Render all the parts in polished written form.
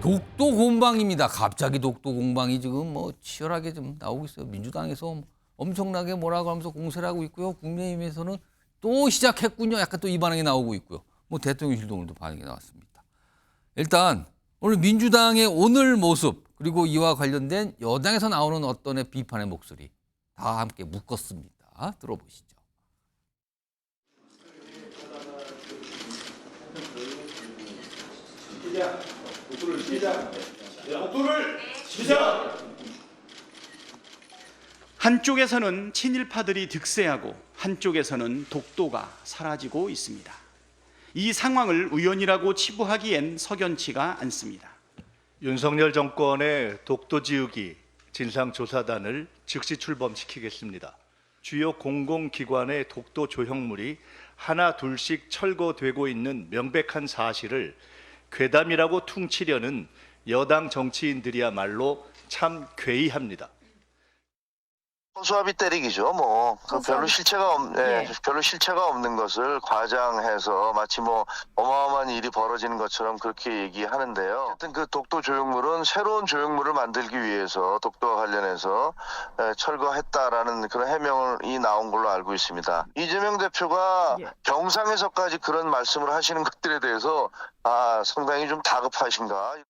독도 공방입니다. 갑자기 독도 공방이 지금 뭐 치열하게 좀 나오고 있어요. 민주당에서 엄청나게 뭐라고 하면서 공세를 하고 있고요. 국민의힘에서는 또 시작했군요. 약간 또 이 반응이 나오고 있고요. 뭐 대통령실도 오늘도 반응이 나왔습니다. 일단 오늘 민주당의 오늘 모습 그리고 이와 관련된 여당에서 나오는 어떤 비판의 목소리 다 함께 묶었습니다. 들어보시죠. 독도를 시작! 한쪽에서는 친일파들이 득세하고 한쪽에서는 독도가 사라지고 있습니다. 이 상황을 우연이라고 치부하기엔 석연치가 않습니다. 윤석열 정권의 독도 지우기 진상조사단을 즉시 출범시키겠습니다. 주요 공공기관의 독도 조형물이 하나 둘씩 철거되고 있는 명백한 사실을 괴담이라고 퉁치려는 여당 정치인들이야말로 참 괴이합니다. 허수아비 때리기죠. 별로 실체가 없는 것을 과장해서 마치 어마어마한 일이 벌어지는 것처럼 그렇게 얘기하는데요. 하여튼 그 독도 조형물은 새로운 조형물을 만들기 위해서 독도와 관련해서 철거했다라는 그런 해명이 나온 걸로 알고 있습니다. 이재명 대표가 경상에서까지 그런 말씀을 하시는 것들에 대해서 상당히 좀 다급하신가.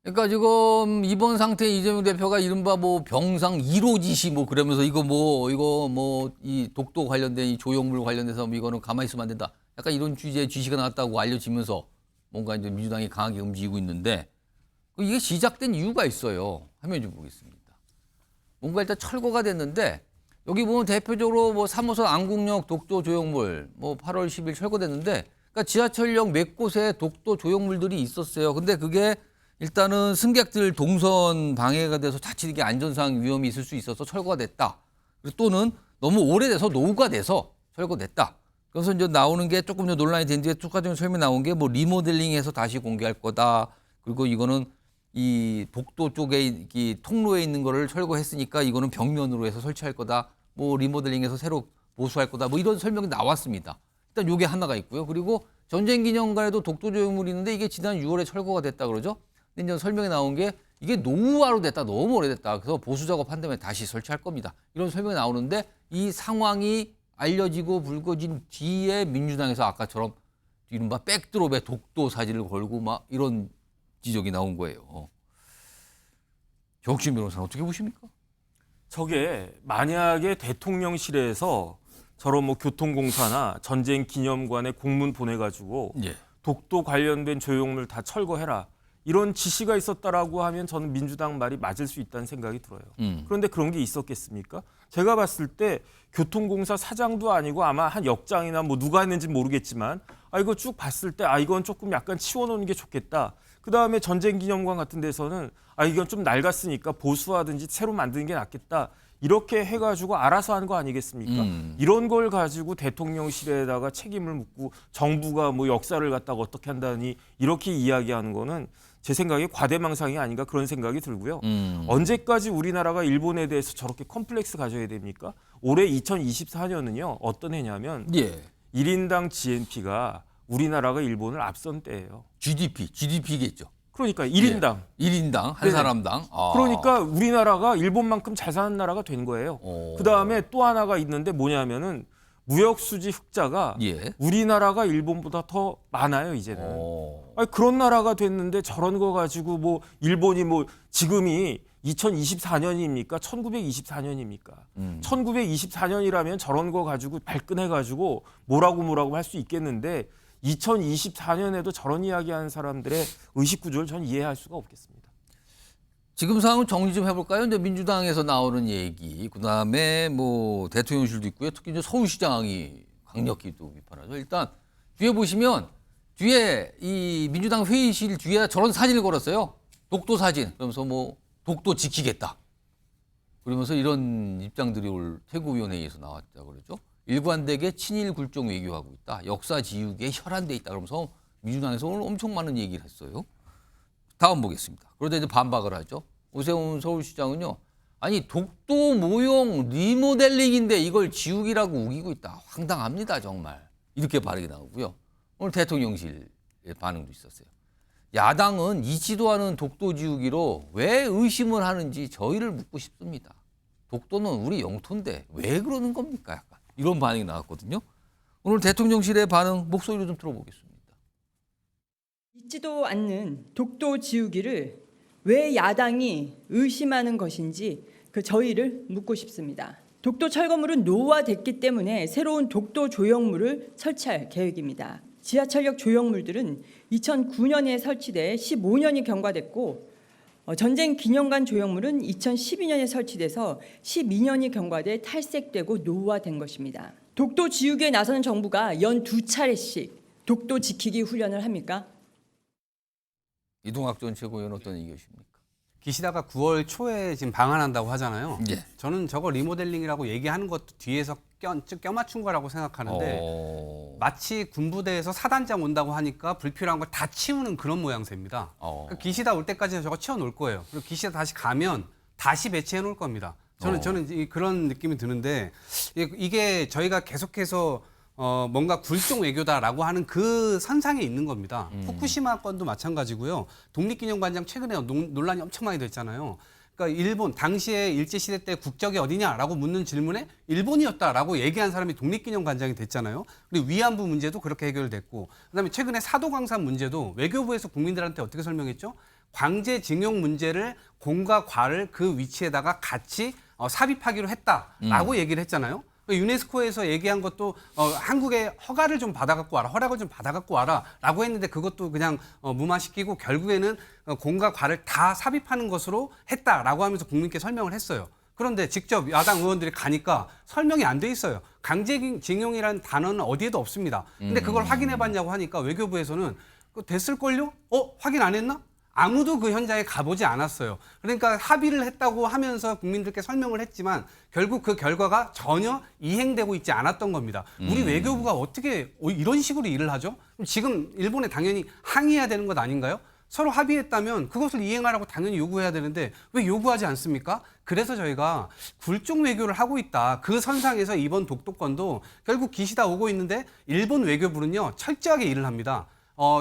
그러니까 지금 이번 상태에 이재명 대표가 이른바 병상 1호 지시 그러면서 이 독도 관련된 이 조형물 관련돼서 이거는 가만히 있으면 안 된다. 약간 이런 취지의 지시가 나왔다고 알려지면서 뭔가 이제 민주당이 강하게 움직이고 있는데 이게 시작된 이유가 있어요. 화면 좀 보겠습니다. 뭔가 일단 철거가 됐는데 여기 보면 대표적으로 3호선 안국역 독도 조형물 8월 10일 철거됐는데 그러니까 지하철역 몇 곳에 독도 조형물들이 있었어요. 근데 그게 일단은 승객들 동선 방해가 돼서 자칫 이게 안전상 위험이 있을 수 있어서 철거가 됐다. 또는 너무 오래돼서 노후가 돼서 철거됐다. 그래서 이제 나오는 게 조금 더 논란이 된 뒤에 추가적인 설명이 나온 게 리모델링해서 다시 공개할 거다. 그리고 이거는 이 독도 쪽에 이 통로에 있는 거를 철거했으니까 이거는 벽면으로 해서 설치할 거다. 리모델링해서 새로 보수할 거다. 이런 설명이 나왔습니다. 일단 요게 하나가 있고요. 그리고 전쟁기념관에도 독도 조형물이 있는데 이게 지난 6월에 철거가 됐다 그러죠. 근데 이제 설명이 나온 게 이게 노후화로 됐다. 너무 오래됐다. 그래서 보수 작업한 다음에 다시 설치할 겁니다. 이런 설명이 나오는데 이 상황이 알려지고 불거진 뒤에 민주당에서 아까처럼 이른바 백드롭에 독도 사진을 걸고 이런 지적이 나온 거예요. 정치인 변호사는 어떻게 보십니까? 저게 만약에 대통령실에서 저런 교통공사나 전쟁기념관에 공문 보내가지고 독도 관련된 조형물 다 철거해라. 이런 지시가 있었다라고 하면 저는 민주당 말이 맞을 수 있다는 생각이 들어요. 그런데 그런 게 있었겠습니까? 제가 봤을 때 교통공사 사장도 아니고 아마 한 역장이나 누가 했는지 모르겠지만 이거 쭉 봤을 때 이건 조금 약간 치워놓는 게 좋겠다. 그다음에 전쟁기념관 같은 데서는 이건 좀 낡았으니까 보수하든지 새로 만드는 게 낫겠다. 이렇게 해가지고 알아서 하는 거 아니겠습니까? 이런 걸 가지고 대통령실에다가 책임을 묻고 정부가 역사를 갖다가 어떻게 한다니 이렇게 이야기하는 거는 제 생각에 과대망상이 아닌가 그런 생각이 들고요. 언제까지 우리나라가 일본에 대해서 저렇게 컴플렉스 가져야 됩니까? 올해 2024년은요. 어떤 해냐면 1인당 GNP가 우리나라가 일본을 앞선 때예요. GDP겠죠. 그러니까 1인당. 1인당, 한 사람당. 그러니까 우리나라가 일본만큼 잘 사는 나라가 된 거예요. 그다음에 또 하나가 있는데 뭐냐면은 무역수지 흑자가 우리나라가 일본보다 더 많아요, 이제는. 그런 나라가 됐는데 저런 거 가지고 일본이 지금이 2024년입니까? 1924년입니까? 1924년이라면 저런 거 가지고 발끈해가지고 뭐라고 할 수 있겠는데 2024년에도 저런 이야기하는 사람들의 의식 구조를 전 이해할 수가 없겠습니다. 지금 상황을 정리 좀 해볼까요? 이제 민주당에서 나오는 얘기, 그 다음에 대통령실도 있고요. 특히 이제 서울시장이 강력히 또 비판하죠. 일단 뒤에 보시면 뒤에 이 민주당 회의실 뒤에 저런 사진을 걸었어요. 독도 사진. 그러면서 독도 지키겠다. 그러면서 이런 입장들이 올 최고위원회의에서 나왔다 그러죠. 일관되게 친일 굴종 외교하고 있다. 역사 지우기에 혈안돼 있다. 그러면서 민주당에서 오늘 엄청 많은 얘기를 했어요. 다음 보겠습니다. 그러다 이제 반박을 하죠. 오세훈 서울시장은요. 독도 모형 리모델링인데 이걸 지우기라고 우기고 있다. 황당합니다 정말. 이렇게 발언이 나오고요. 오늘 대통령실 반응도 있었어요. 야당은 있지도 않은 독도 지우기로 왜 의심을 하는지 저희를 묻고 싶습니다. 독도는 우리 영토인데 왜 그러는 겁니까? 약간 이런 반응이 나왔거든요. 오늘 대통령실의 반응 목소리로 좀 들어보겠습니다. 있지도 않는 독도 지우기를 왜 야당이 의심하는 것인지 저희를 묻고 싶습니다. 독도 철거물은 노후화됐기 때문에 새로운 독도 조형물을 설치할 계획입니다. 지하철역 조형물들은 2009년에 설치돼 15년이 경과됐고 전쟁 기념관 조형물은 2012년에 설치돼서 12년이 경과돼 탈색되고 노후화된 것입니다. 독도 지우기에 나서는 정부가 연 2차례씩 독도 지키기 훈련을 합니까? 이동학 전 최고위원 어떤 의견이십니까? 기시다가 9월 초에 지금 방한한다고 하잖아요. 예. 저는 저거 리모델링이라고 얘기하는 것도 뒤에서 껴맞춘 거라고 생각하는데 마치 군부대에서 사단장 온다고 하니까 불필요한 걸 다 치우는 그런 모양새입니다. 그러니까 기시다 올 때까지 저거 치워놓을 거예요. 그리고 기시다 다시 가면 다시 배치해 놓을 겁니다. 저는 그런 느낌이 드는데 이게 저희가 계속해서 뭔가 굴종 외교다라고 하는 그 선상에 있는 겁니다. 후쿠시마 건도 마찬가지고요. 독립기념관장 최근에 논란이 엄청 많이 됐잖아요. 그러니까 일본 당시에 일제시대 때 국적이 어디냐라고 묻는 질문에 일본이었다라고 얘기한 사람이 독립기념관장이 됐잖아요. 그리고 위안부 문제도 그렇게 해결됐고 그다음에 최근에 사도광산 문제도 외교부에서 국민들한테 어떻게 설명했죠? 광제징용 문제를 공과 과를 그 위치에다가 같이 삽입하기로 했다라고 얘기를 했잖아요. 유네스코에서 얘기한 것도 한국의 허가를 좀 받아갖고 와라, 허락을 좀 받아갖고 와라라고 했는데 그것도 그냥 무마시키고 결국에는 공과 과를 다 삽입하는 것으로 했다라고 하면서 국민께 설명을 했어요. 그런데 직접 야당 의원들이 가니까 설명이 안 돼 있어요. 강제징용이라는 단어는 어디에도 없습니다. 근데 그걸 확인해봤냐고 하니까 외교부에서는 됐을걸요? 확인 안 했나? 아무도 그 현장에 가보지 않았어요. 그러니까 합의를 했다고 하면서 국민들께 설명을 했지만 결국 그 결과가 전혀 이행되고 있지 않았던 겁니다. 우리 외교부가 어떻게 이런 식으로 일을 하죠? 지금 일본에 당연히 항의해야 되는 것 아닌가요? 서로 합의했다면 그것을 이행하라고 당연히 요구해야 되는데 왜 요구하지 않습니까? 그래서 저희가 굴종 외교를 하고 있다. 그 선상에서 이번 독도권도 결국 기시다 오고 있는데 일본 외교부는요 철저하게 일을 합니다.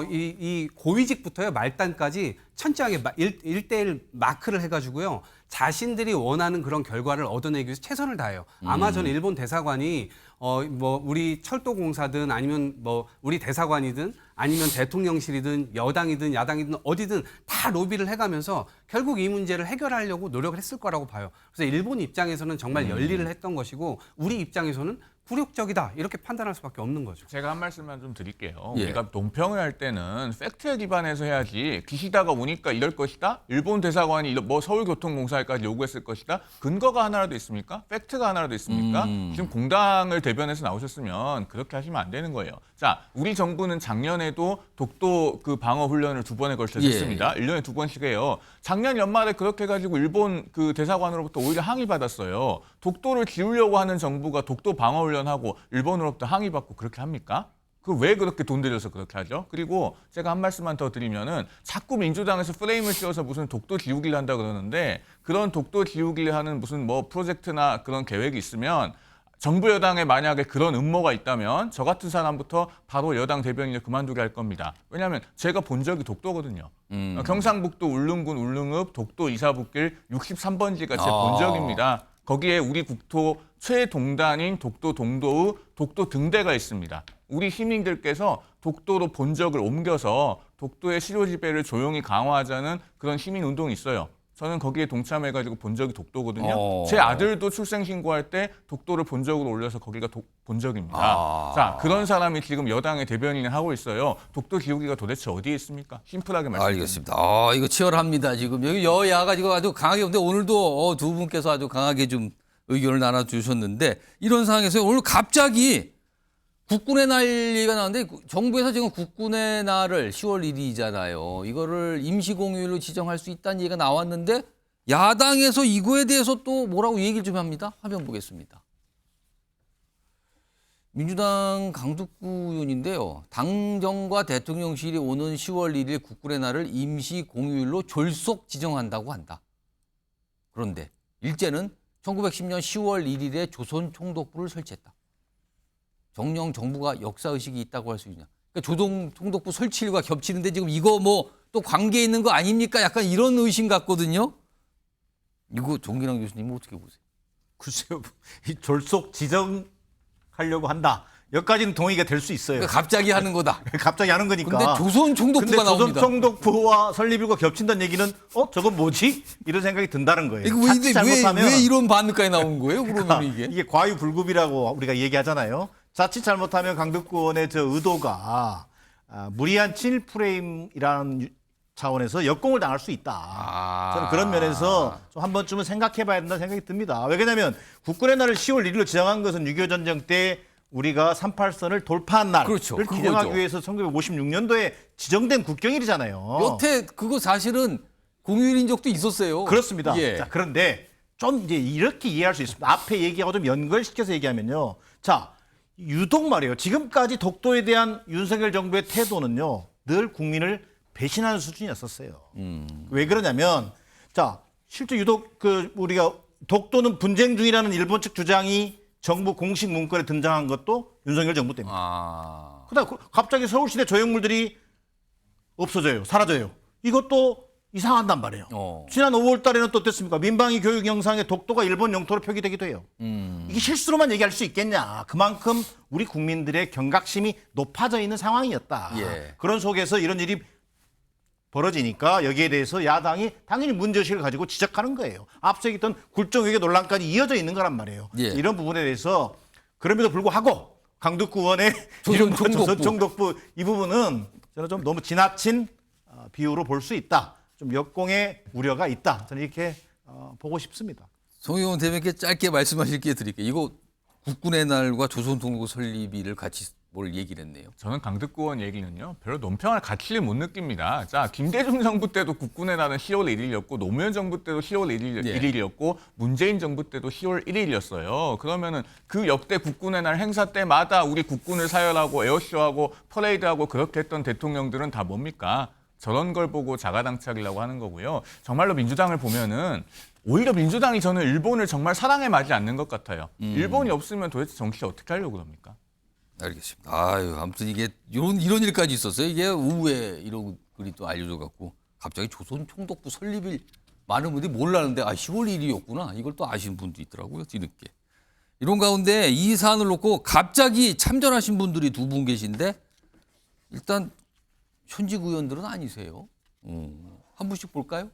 이 고위직부터요 말단까지 천천하게 1대1 마크를 해가지고요 자신들이 원하는 그런 결과를 얻어내기 위해서 최선을 다해요. 아마 저는 일본 대사관이 뭐 우리 철도공사든 아니면 뭐 우리 대사관이든 아니면 대통령실이든 여당이든 야당이든 어디든 다 로비를 해가면서 결국 이 문제를 해결하려고 노력을 했을 거라고 봐요. 그래서 일본 입장에서는 정말 열일을 했던 것이고 우리 입장에서는 굴욕적이다 이렇게 판단할 수밖에 없는 거죠. 제가 한 말씀만 좀 드릴게요. 예. 우리가 논평을 할 때는 팩트에 기반해서 해야지 기시다가 오니까 이럴 것이다. 일본 대사관이 뭐 서울교통공사에까지 요구했을 것이다. 근거가 하나라도 있습니까? 팩트가 하나라도 있습니까? 지금 공당을 대변해서 나오셨으면 그렇게 하시면 안 되는 거예요. 자, 우리 정부는 작년에도 독도 그 방어 훈련을 2번에 걸쳐서 했습니다. 1년에 2번씩 해요. 작년 연말에 그렇게 해가지고 일본 그 대사관으로부터 오히려 항의받았어요. 독도를 지우려고 하는 정부가 독도 방어 훈련하고 일본으로부터 항의받고 그렇게 합니까? 그 왜 그렇게 돈 들여서 그렇게 하죠? 그리고 제가 한 말씀만 더 드리면은 자꾸 민주당에서 프레임을 씌워서 무슨 독도 지우기를 한다 그러는데 그런 독도 지우기를 하는 무슨 뭐 프로젝트나 그런 계획이 있으면 정부 여당에 만약에 그런 음모가 있다면 저 같은 사람부터 바로 여당 대변인을 그만두게 할 겁니다. 왜냐하면 제가 본 적이 독도거든요. 경상북도 울릉군 울릉읍 독도 이사북길 63번지가 제 본 적입니다. 거기에 우리 국토 최동단인 독도 동도의 독도 등대가 있습니다. 우리 시민들께서 독도로 본적을 옮겨서 독도의 실효 지배를 조용히 강화하자는 그런 시민 운동이 있어요. 저는 거기에 동참해가지고 본 적이 독도거든요. 제 아들도 출생신고할 때 독도를 본적으로 올려서 거기가 본적입니다. 자, 그런 사람이 지금 여당의 대변인을 하고 있어요. 독도 지우기가 도대체 어디에 있습니까? 심플하게 말씀드립니다. 알겠습니다. 이거 치열합니다. 지금 여기 여야가 지금 아주 강하게 근데 오늘도 두 분께서 아주 강하게 좀 의견을 나눠주셨는데 이런 상황에서 오늘 갑자기 국군의 날리가 나왔는데 정부에서 지금 국군의 날을 10월 1일이잖아요. 이거를 임시공휴일로 지정할 수 있다는 얘기가 나왔는데 야당에서 이거에 대해서 또 뭐라고 얘기를 좀 합니다. 화면 보겠습니다. 민주당 강두구 의원인데요. 당정과 대통령실이 오는 10월 1일 국군의 날을 임시공휴일로 졸속 지정한다고 한다. 그런데 일제는 1910년 10월 1일에 조선 총독부를 설치했다. 정령 정부가 역사의식이 있다고 할 수 있냐. 그러니까 조선 총독부 설치일과 겹치는데 지금 이거 뭐 또 관계 있는 거 아닙니까? 약간 이런 의심 같거든요. 이거 정기랑 교수님은 어떻게 보세요? 글쎄요, 이 졸속 지정하려고 한다. 여기까지는 동의가 될 수 있어요. 그러니까 갑자기 하는 거다. 갑자기 하는 거니까. 근데 조선 총독부가 나옵니다. 조선 총독부와 설립일과 겹친다는 얘기는 저건 뭐지? 이런 생각이 든다는 거예요. 이거 자칫 잘못하면 왜 이런 반응까지 나오는 거예요? 그러면 이게 과유불급이라고 우리가 얘기하잖아요. 자칫 잘못하면 강덕구원의 저 의도가 무리한 친일 프레임이라는 차원에서 역공을 당할 수 있다. 저는 그런 면에서 좀 한 번쯤은 생각해봐야 된다는 생각이 듭니다. 왜냐하면 국군의 날을 10월 1일로 지정한 것은 6.25 전쟁 때 우리가 38선을 돌파한 날을 그렇죠. 기념하기 그거죠. 위해서 1956년도에 지정된 국경일이잖아요. 여태 그거 사실은 공휴일인 적도 있었어요. 그렇습니다. 예. 자, 그런데 좀 이제 이렇게 이해할 수 있습니다. 앞에 얘기하고 좀 연결시켜서 얘기하면요. 자, 유독 말이에요. 지금까지 독도에 대한 윤석열 정부의 태도는요. 늘 국민을 배신하는 수준이었었어요. 왜 그러냐면 자, 실제 유독 우리가 독도는 분쟁 중이라는 일본 측 주장이 정부 공식 문건에 등장한 것도 윤석열 정부 때문입니다. 그다음 갑자기 서울시내 조형물들이 없어져요. 사라져요. 이것도 이상한단 말이에요. 지난 5월 달에는 또 어땠습니까? 민방위 교육 영상에 독도가 일본 영토로 표기되기도 해요. 이게 실수로만 얘기할 수 있겠냐. 그만큼 우리 국민들의 경각심이 높아져 있는 상황이었다. 예. 그런 속에서 이런 일이 벌어지니까 여기에 대해서 야당이 당연히 문제의식을 가지고 지적하는 거예요. 앞서 얘기했던 굴종외교 논란까지 이어져 있는 거란 말이에요. 예. 이런 부분에 대해서 그럼에도 불구하고 강덕구원의 조선 총독부 이 부분은 저는 좀 너무 지나친 비유로 볼 수 있다. 좀 역공의 우려가 있다. 저는 이렇게 보고 싶습니다. 송영훈 대변인께 짧게 말씀하실 게 드릴게요. 이거 국군의 날과 조선 통일부 설립일을 같이 뭘 얘기를 했네요. 저는 강덕구원 얘기는요. 별로 논평할 가치를 못 느낍니다. 자, 김대중 정부 때도 국군의 날은 10월 1일이었고 노무현 정부 때도 10월 1일이었고 문재인 정부 때도 10월 1일이었어요. 그러면은 그 역대 국군의 날 행사 때마다 우리 국군을 사열하고 에어쇼하고 퍼레이드하고 그렇게 했던 대통령들은 다 뭡니까? 저런 걸 보고 자가당착이라고 하는 거고요. 정말로 민주당을 보면은 오히려 민주당이 저는 일본을 정말 사랑에 맞지 않는 것 같아요. 일본이 없으면 도대체 정치 어떻게 하려고 그럽니까? 알겠습니다. 아무튼 이게 이런 일까지 있었어요. 이게 오후에 이런 글이 또 알려져 갖고 갑자기 조선 총독부 설립일 많은 분들이 몰랐는데 10월 1일이었구나. 이걸 또 아시는 분도 있더라고요. 뒤늦게. 이런 가운데 이 사안을 놓고 갑자기 참전하신 분들이 두 분 계신데 일단 현직 의원들은 아니세요. 한 분씩 볼까요?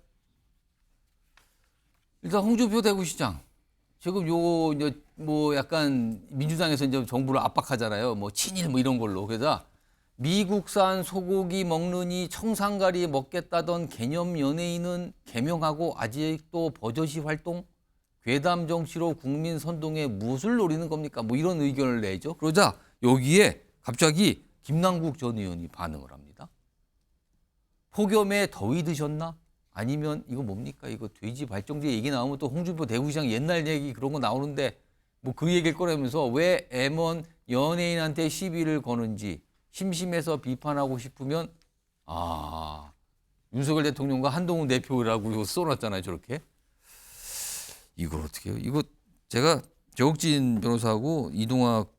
일단 홍준표 대구시장. 지금 뭐 약간 민주당에서 이제 정부를 압박하잖아요. 뭐 친일 뭐 이런 걸로. 그래서 미국산 소고기 먹느니 청산가리 먹겠다던 개념 연예인은 개명하고 아직도 버젓이 활동? 괴담 정치로 국민 선동에 무엇을 노리는 겁니까? 뭐 이런 의견을 내죠. 그러자 여기에 갑자기 김남국 전 의원이 반응을 합니다. 폭염에 더위 드셨나? 아니면 이거 뭡니까? 이거 돼지 발정제 얘기 나오면 또 홍준표 대구시장 옛날 얘기 그런 거 나오는데 뭐 그 얘기일 거라면서 왜 M1 연예인한테 시비를 거는지 심심해서 비판하고 싶으면 윤석열 대통령과 한동훈 대표라고 이거 써놨잖아요. 저렇게. 이걸 어떻게 해요? 이거 제가 조옥진 변호사하고 이동학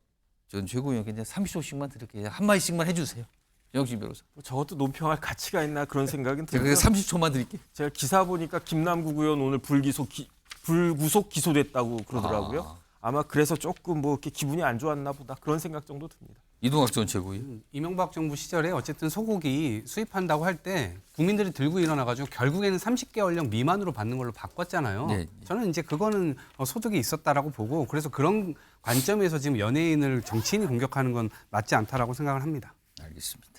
전 최고위원께 30초씩만 드릴게요. 한마디씩만 해주세요. 조옥진 변호사. 저것도 논평할 가치가 있나 그런 생각은 제가 들고요. 30초만 드릴게요. 제가 기사 보니까 김남국 의원 오늘 불구속 기소됐다고 그러더라고요. 아마 그래서 조금 뭐 이렇게 기분이 안 좋았나 보다 그런 생각 정도 듭니다. 이동학 전 최고위원. 이명박 정부 시절에 어쨌든 소고기 수입한다고 할 때 국민들이 들고 일어나가지고 결국에는 30개월령 미만으로 받는 걸로 바꿨잖아요. 네. 저는 이제 그거는 소득이 있었다라고 보고 그래서 그런 관점에서 지금 연예인을 정치인이 공격하는 건 맞지 않다라고 생각을 합니다. 알겠습니다.